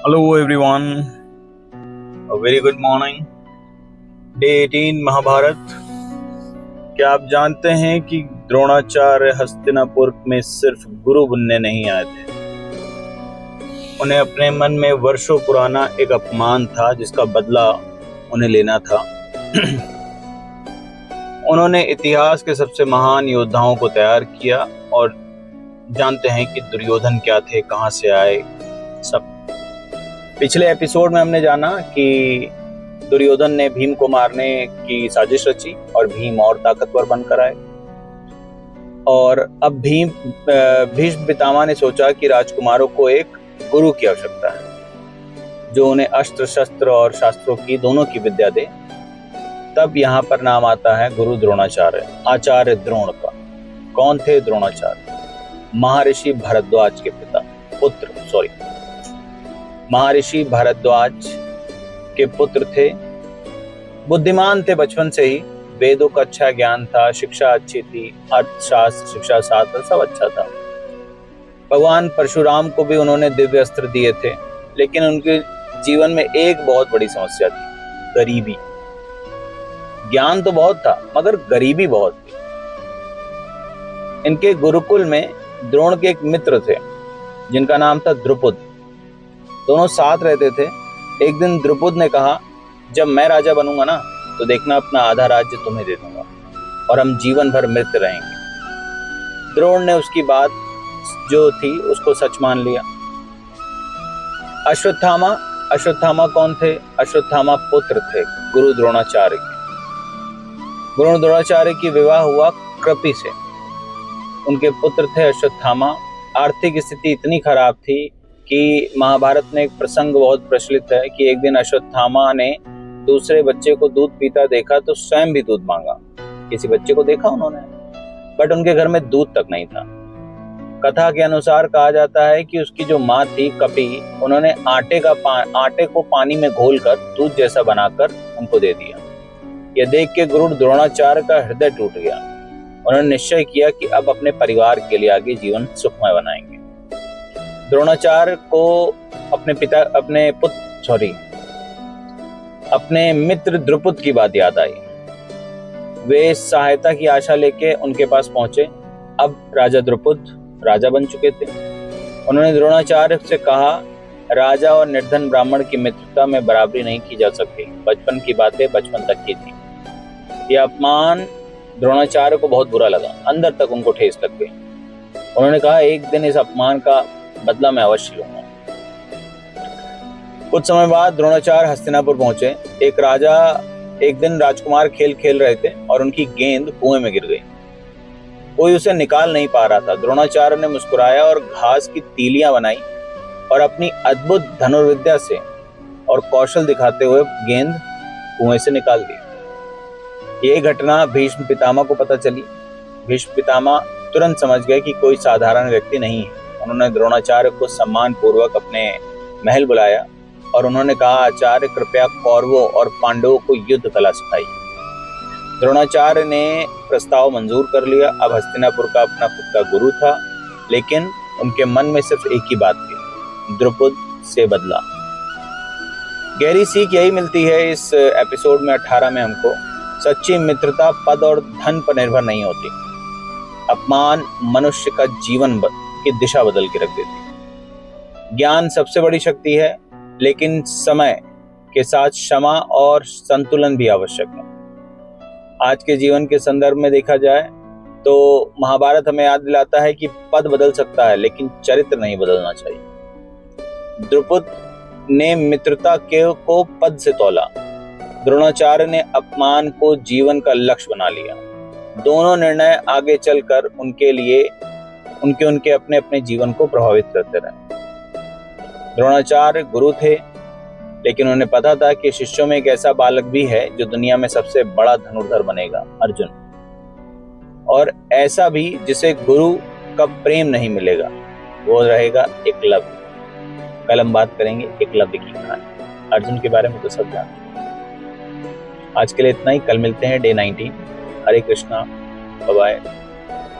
Hello everyone, a very good morning. Day 18 Mahabharat. क्या आप जानते हैं कि द्रोणाचार्य हस्तिनापुर में सिर्फ गुरु बनने नहीं आए थे। उन्हें अपने मन में वर्षों पुराना एक अपमान था जिसका बदला उन्हें लेना था। उन्होंने इतिहास के सबसे महान योद्धाओं को तैयार किया और जानते हैं कि दुर्योधन क्या थे, कहां से आए, सब। पिछले एपिसोड में हमने जाना कि दुर्योधन ने भीम को मारने की साजिश रची और भीम और ताकतवर बनकर आए। और अब भीष्म पितामह ने सोचा कि राजकुमारों को एक गुरु की आवश्यकता है जो उन्हें अस्त्र शस्त्र और शास्त्रों की दोनों की विद्या दे। तब यहाँ पर नाम आता है गुरु द्रोणाचार्य, आचार्य द्रोण का। कौन थे द्रोणाचार्य? महर्षि भारद्वाज के महर्षि भारद्वाज के पुत्र थे। बुद्धिमान थे बचपन से ही, वेदों का अच्छा ज्ञान था, शिक्षा अच्छी थी, अर्थशास्त्र, शिक्षा शास्त्र सब अच्छा था। भगवान परशुराम को भी उन्होंने दिव्य अस्त्र दिए थे, लेकिन उनके जीवन में एक बहुत बड़ी समस्या थी, गरीबी। ज्ञान तो बहुत था मगर गरीबी बहुत थी। इनके गुरुकुल में द्रोण के एक मित्र थे जिनका नाम था द्रुपद। दोनों साथ रहते थे। एक दिन द्रुपद ने कहा, जब मैं राजा बनूंगा ना तो देखना अपना आधा राज्य तुम्हें दे दूंगा और हम जीवन भर मित्र रहेंगे। द्रोण ने उसकी बात जो थी उसको सच मान लिया। अश्वत्थामा कौन थे? अश्वत्थामा पुत्र थे गुरु द्रोणाचार्य के। गुरु द्रोणाचार्य की विवाह हुआ कृपि से। उनके पुत्र थे अश्वत्थामा। आर्थिक स्थिति इतनी खराब थी कि महाभारत में एक प्रसंग बहुत प्रचलित है कि एक दिन अश्वत्थामा ने दूसरे बच्चे को दूध पीता देखा तो स्वयं भी दूध मांगा। किसी बच्चे को देखा उन्होंने, बट उनके घर में दूध तक नहीं था। कथा के अनुसार कहा जाता है कि उसकी जो माँ थी कपि, उन्होंने आटे को पानी में घोलकर दूध जैसा बनाकर उनको दे दिया। यह देख के गुरु द्रोणाचार्य का हृदय टूट गया। उन्होंने निश्चय किया कि अब अपने परिवार के लिए आगे जीवन सुखमय बनाएंगे। द्रोणाचार्य को अपने मित्र द्रुपद की बात याद आई। वे सहायता की आशा लेके उनके पास पहुंचे। अब राजा द्रुपद राजा बन चुके थे। उन्होंने द्रोणाचार्य से कहा, राजा और निर्धन ब्राह्मण की मित्रता में बराबरी नहीं की जा सकती। बचपन की बातें बचपन तक की थी। यह अपमान द्रोणाचार्य को बहुत बुरा लगा, अंदर तक उनको ठेस लग गई। उन्होंने कहा, एक दिन इस अपमान का बदला मैं अवश्य लूंगा। कुछ समय बाद द्रोणाचार्य हस्तिनापुर पहुंचे। एक दिन राजकुमार खेल रहे थे और उनकी गेंद कुएं में गिर गई। कोई उसे निकाल नहीं पा रहा था। द्रोणाचार्य ने मुस्कुराया और घास की तीलियां बनाई और अपनी अद्भुत धनुर्विद्या से और कौशल दिखाते हुए गेंद कुएं से निकाल दी। ये घटना भीष्म पितामह को पता चली। भीष्म पितामह तुरंत समझ गए कि कोई साधारण व्यक्ति नहीं है। उन्होंने द्रोणाचार्य को सम्मान पूर्वक अपने महल बुलाया और उन्होंने कहा, आचार्य कृपया कौरवों और पांडवों को युद्ध कला सिखाइए। द्रोणाचार्य ने प्रस्ताव मंजूर कर लिया। अब हस्तिनापुर का अपना खुद का गुरु था, लेकिन उनके मन में सिर्फ एक ही बात थी, द्रुपद से बदला। गहरी सीख यही मिलती है इस एपिसोड में 18 में हमको। सच्ची मित्रता पद और धन पर निर्भर नहीं होती। अपमान मनुष्य का जीवन की दिशा बदल के रख देती। ज्ञान सबसे बड़ी शक्ति है, लेकिन समय के साथ क्षमा और संतुलन भी आवश्यक है। आज के जीवन के संदर्भ में देखा जाए तो महाभारत हमें याद दिलाता है कि पद बदल सकता है, लेकिन चरित्र नहीं बदलना चाहिए। द्रुपद ने मित्रता को पद से तौला। द्रोणाचार्य ने अपमान को जीवन का लक्ष्य बना लिया। दोनों निर्णय आगे चलकर उनके अपने जीवन को प्रभावित करते रहे। द्रोणाचार्य गुरु थे, लेकिन उन्हें पता था कि शिष्यों में एक ऐसा बालक भी है जो दुनिया में सबसे बड़ा धनुर्धर बनेगा, अर्जुन। और ऐसा भी जिसे गुरु का प्रेम नहीं मिलेगा, वो रहेगा एकलव्य। कल हम बात करेंगे एकलव्य की कहानी। अर्जुन के बारे में तो सब जानते हैं। आज के लिए इतना ही। कल मिलते हैं डे 19। हरे कृष्णा, बाय बाय।